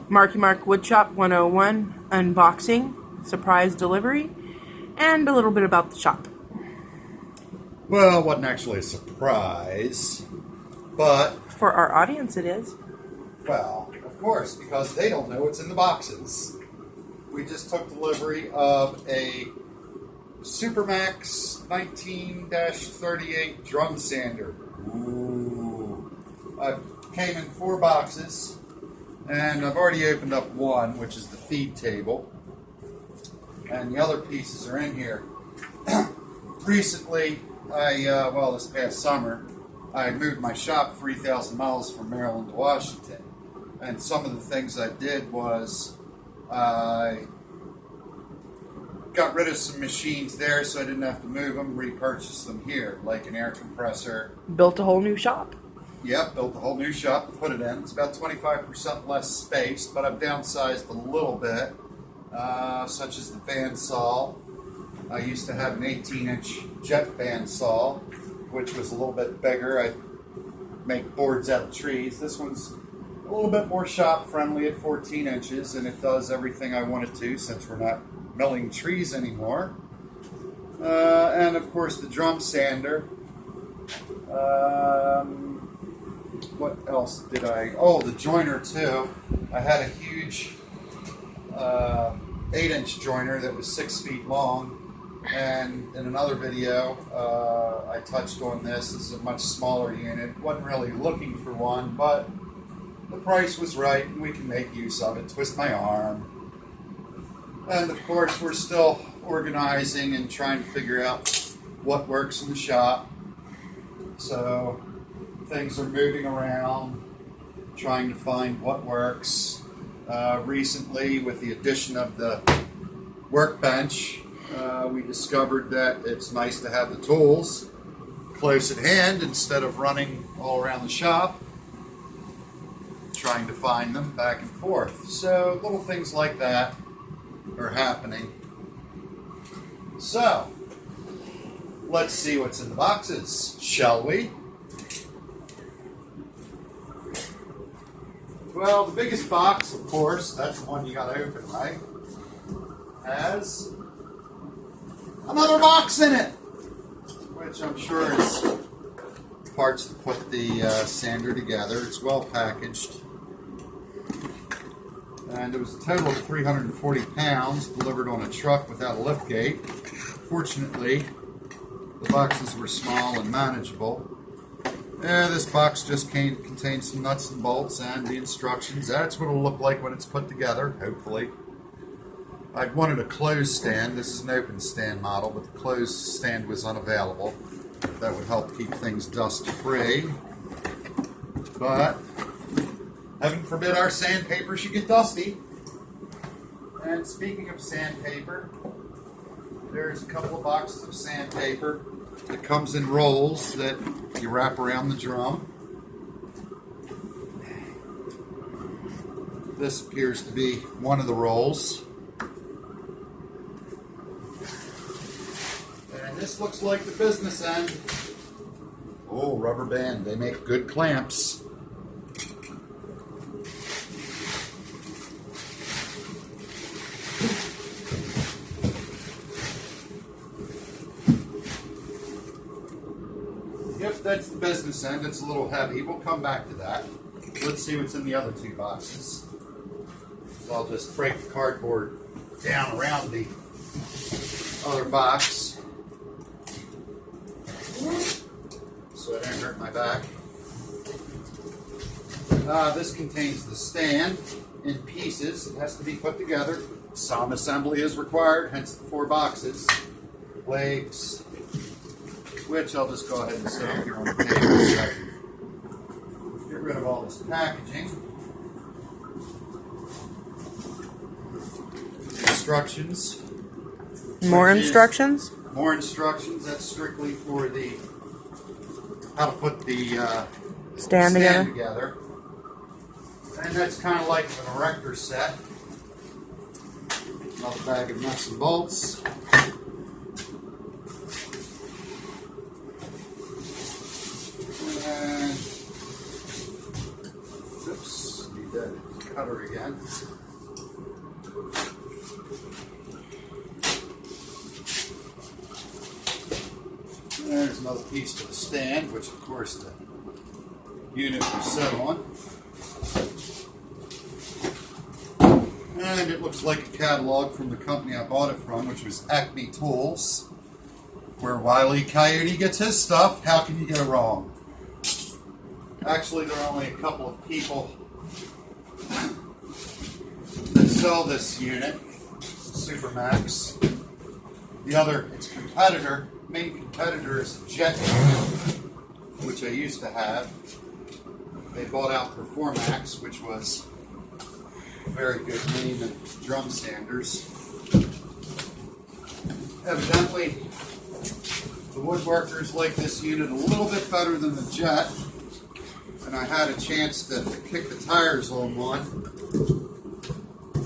Marky Mark Woodshop 101 unboxing, surprise delivery, and a little bit about the shop. Well, it wasn't actually a surprise, but... For our audience it is. Well, of course, because they don't know what's in the boxes. We just took delivery of a Supermax 19-38 drum sander. Ooh. It came in 4 boxes, and I've already opened up one, which is the feed table. And the other pieces are in here. Recently, this past summer, I moved my shop 3,000 miles from Maryland to Washington. And some of the things I did was I got rid of some machines there so I didn't have to move them, repurchase them here, like an air compressor. Built a whole new shop. Yep, built a whole new shop to put it in. It's about 25% less space, but I've downsized a little bit, such as the bandsaw. I used to have an 18-inch jet bandsaw, which was a little bit bigger. I make boards out of trees. This one's a little bit more shop-friendly at 14 inches, and it does everything I want it to since we're not milling trees anymore. And, of course, the drum sander. What else did I... Oh, the joiner, too. I had a huge 8-inch joiner that was 6 feet long. And in another video, I touched on this. This is a much smaller unit. Wasn't really looking for one, but the price was right, and we can make use of it. Twist my arm. And of course, we're still organizing and trying to figure out what works in the shop. So things are moving around, trying to find what works. Recently, with the addition of the workbench, we discovered that it's nice to have the tools close at hand instead of running all around the shop, trying to find them back and forth. So little things like that are happening. So let's see what's in the boxes, shall we? Well, the biggest box, of course, that's the one you got to open, right? Has another box in it, which I'm sure is parts to put the sander together. It's well packaged. And it was a total of 340 pounds delivered on a truck without a lift gate. Fortunately, the boxes were small and manageable. This box just contains some nuts and bolts and the instructions. That's what it'll look like when it's put together, hopefully. I wanted a closed stand. This is an open stand model, but the closed stand was unavailable. That would help keep things dust free. But heaven forbid our sandpaper should get dusty. And speaking of sandpaper, there's a couple of boxes of sandpaper. It comes in rolls that you wrap around the drum. This appears to be one of the rolls. And this looks like the business end. Oh, rubber band. They make good clamps. Yep, that's the business end. It's a little heavy. We'll come back to that. Let's see what's in the other 2 boxes. So I'll just break the cardboard down around the other box so it don't hurt my back. This contains the stand in pieces. It has to be put together. Some assembly is required, hence the 4 boxes. Legs, which I'll just go ahead and set up here on the table so I can get rid of all this packaging. Instructions. More instructions? More instructions. That's strictly for the how to put the stand together. And that's kind of like an erector set. Another bag of nuts and bolts. And oops, need that cutter again. There's another piece for the stand, which of course the unit will sit on. And it looks like a catalog from the company I bought it from, which was Acme Tools, where Wile E. Coyote gets his stuff. How can you go wrong? Actually, there are only a couple of people that sell this unit, Supermax. The other, its competitor, main competitor is Jet unit, which I used to have. They bought out Supermax, which was a very good name in drum sanders. Evidently, the woodworkers like this unit a little bit better than the Jet, and I had a chance to kick the tires on one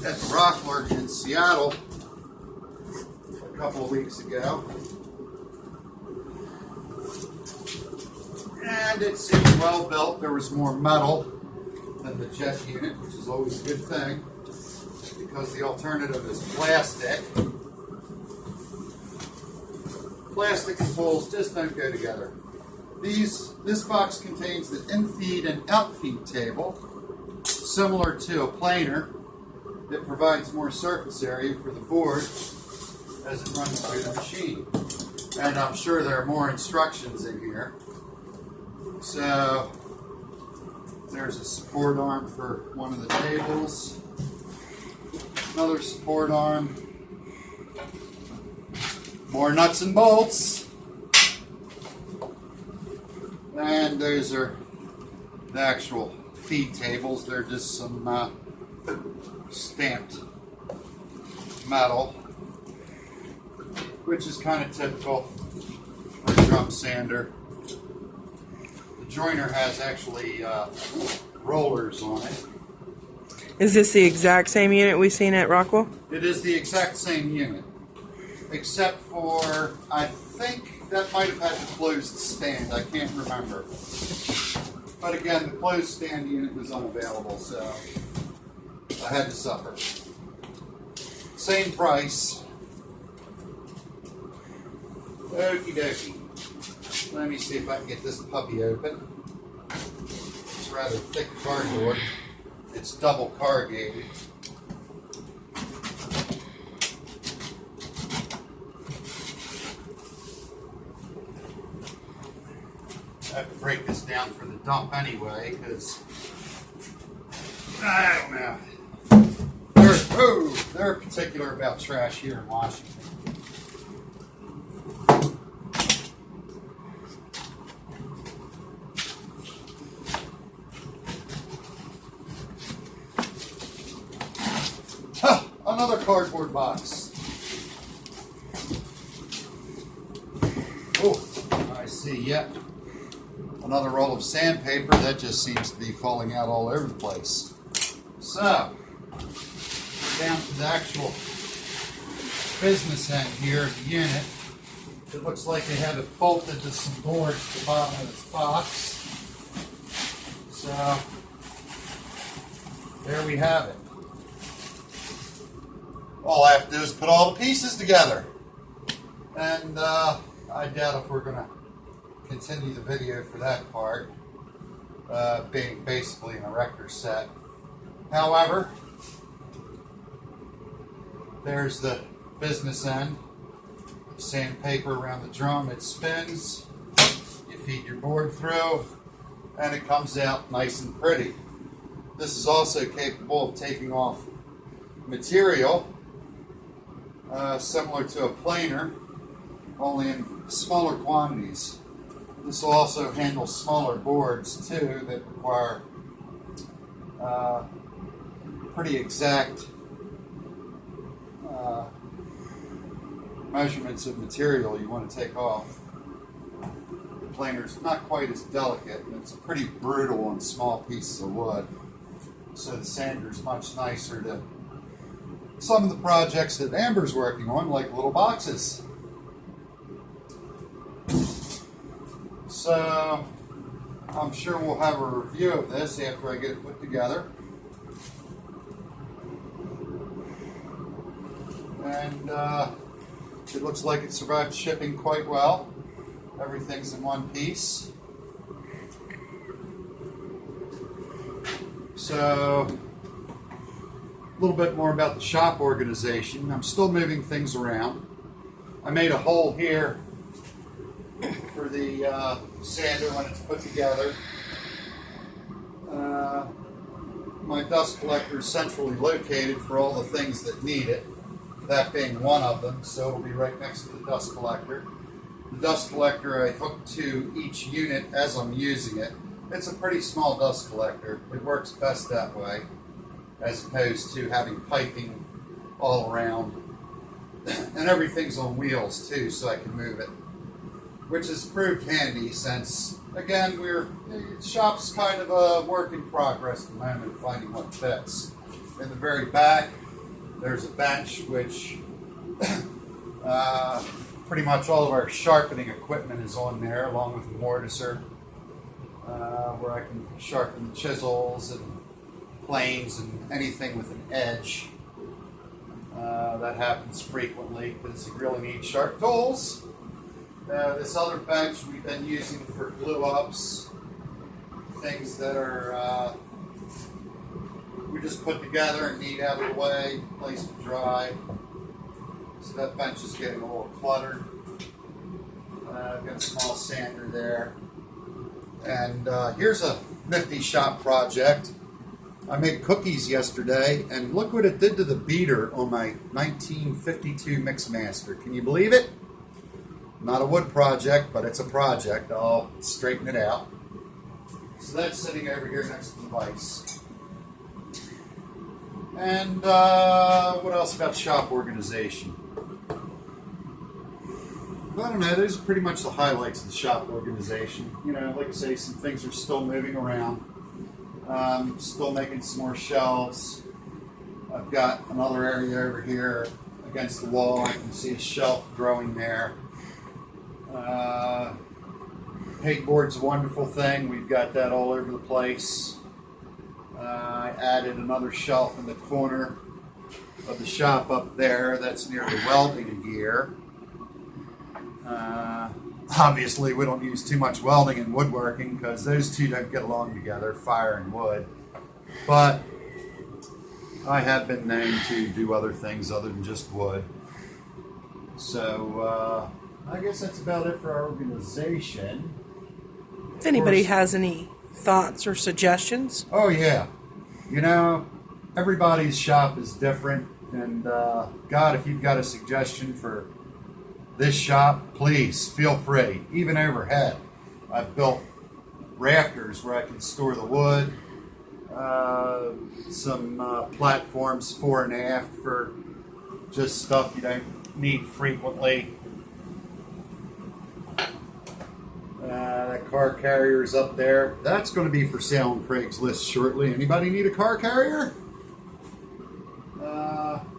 at the Rockler in Seattle a couple of weeks ago. And it seemed well built. There was more metal than the Jet unit, which is always a good thing, because the alternative is plastic. Plastic and poles just don't go together. This box contains the in-feed and out-feed table, similar to a planer. It provides more surface area for the board as it runs through the machine. And I'm sure there are more instructions in here. So there's a support arm for one of the tables, another support arm, more nuts and bolts, and those are the actual feed tables. They're just some stamped metal, which is kind of typical for a drum sander. The joiner has actually rollers on it. Is this the exact same unit we've seen at Rockwell? It is the exact same unit, except for, I think that might have had the closed stand. I can't remember. But again, the closed stand unit was unavailable, so I had to suffer. Same price. Okie dokie. Let me see if I can get this puppy open. It's rather thick cardboard. It's double corrugated. I have to break this down for the dump anyway, because I don't know. They're particular about trash here in Washington. Another cardboard box. Oh, I see. Yep. Another roll of sandpaper. That just seems to be falling out all over the place. So, we're down to the actual business end here of the unit. It looks like they have it bolted to some boards at the bottom of this box. So, there we have it. All I have to do is put all the pieces together. And I doubt if we're going to continue the video for that part, being basically an erector set. However, there's the business end. Sandpaper around the drum, it spins. You feed your board through, and it comes out nice and pretty. This is also capable of taking off material similar to a planer, only in smaller quantities. This will also handle smaller boards too that require pretty exact measurements of material you want to take off. The planer's not quite as delicate, and it's pretty brutal on small pieces of wood. So the sander's much nicer to some of the projects that Amber's working on, like little boxes. So I'm sure we'll have a review of this after I get it put together. And it looks like it survived shipping quite well. Everything's in one piece. So, a little bit more about the shop organization. I'm still moving things around. I made a hole here for the sander when it's put together. My dust collector is centrally located for all the things that need it, that being one of them, so it'll be right next to the dust collector. The dust collector I hook to each unit as I'm using it. It's a pretty small dust collector. It works best that way, as opposed to having piping all around. And everything's on wheels too, so I can move it, which has proved handy since, again, the shop's kind of a work in progress at the moment, finding what fits. In the very back, there's a bench which pretty much all of our sharpening equipment is on there, along with the mortiser, where I can sharpen the chisels and planes and anything with an edge. That happens frequently because you really need sharp tools. This other bench we've been using for glue ups, things that are we just put together and need out of the way, place to dry. So that bench is getting a little cluttered. I've got a small sander there. And here's a nifty shop project. I made cookies yesterday, and look what it did to the beater on my 1952 Mixmaster. Can you believe it? Not a wood project, but it's a project. I'll straighten it out. So that's sitting over here next to the vise. And what else about shop organization? I don't know, those are pretty much the highlights of the shop organization. You know, like I say, some things are still moving around. Still making some more shelves. I've got another area over here against the wall. I can see a shelf growing there. Pegboard's a wonderful thing. We've got that all over the place. I added another shelf in the corner of the shop up there. That's near the welding gear. Obviously, we don't use too much welding and woodworking because those two don't get along together, fire and wood. But I have been known to do other things other than just wood. So I guess that's about it for our organization. If anybody has any thoughts or suggestions. Oh, yeah. You know, everybody's shop is different. And God, if you've got a suggestion for this shop, please feel free. Even overhead, I've built rafters where I can store the wood, some platforms fore and aft for just stuff you don't need frequently. That car carrier's up there. That's going to be for sale on Craigslist shortly. Anybody need a car carrier?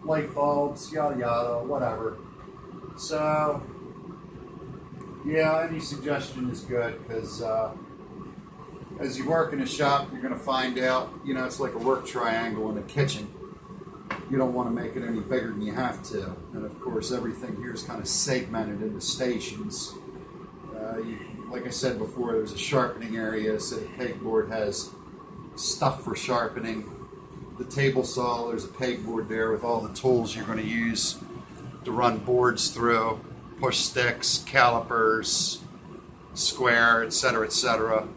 Light bulbs, yada yada, whatever. So, yeah, any suggestion is good because as you work in a shop, you're going to find out, you know, it's like a work triangle in a kitchen. You don't want to make it any bigger than you have to. And of course, everything here is kind of segmented into stations. Like I said before, there's a sharpening area, so the pegboard has stuff for sharpening. The table saw, there's a pegboard there with all the tools you're going to use to run boards through, push sticks, calipers, square, etc., etc.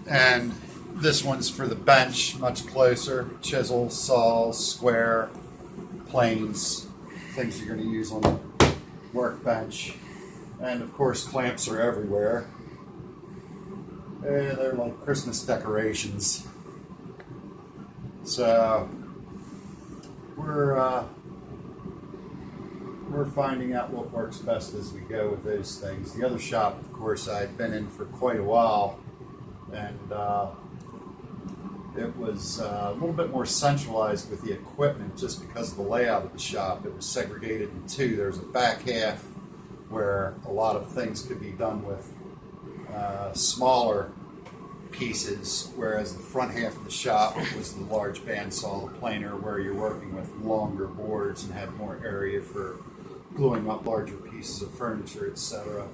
And this one's for the bench, much closer. Chisels, saws, square, planes, things you're going to use on the workbench. And of course, clamps are everywhere. They're like Christmas decorations. So we're finding out what works best as we go with those things. The other shop, of course, I'd been in for quite a while, and it was a little bit more centralized with the equipment just because of the layout of the shop. It was segregated in two. There's a back half where a lot of things could be done with smaller pieces, whereas the front half of the shop was the large bandsaw planer, where you're working with longer boards and have more area for gluing up larger pieces of furniture, etc.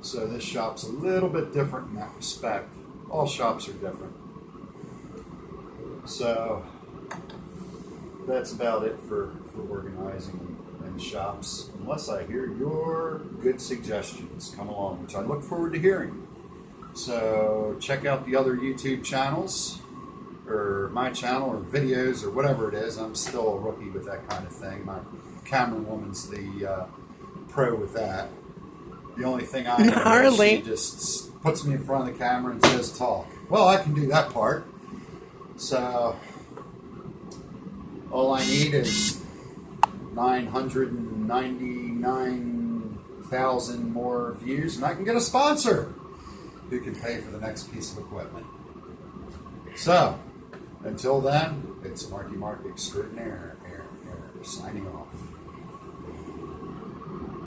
So this shop's a little bit different in that respect. All shops are different. So that's about it for organizing and shops, unless I hear your good suggestions come along, which I look forward to hearing. So check out the other YouTube channels, or my channel, or videos, or whatever it is. I'm still a rookie with that kind of thing. My camera woman's the pro with that. The only thing I know is she just puts me in front of the camera and says talk. Well, I can do that part. So all I need is 999,000 more views, and I can get a sponsor who can pay for the next piece of equipment. So, until then, it's Marky Mark Extraordinaire signing off.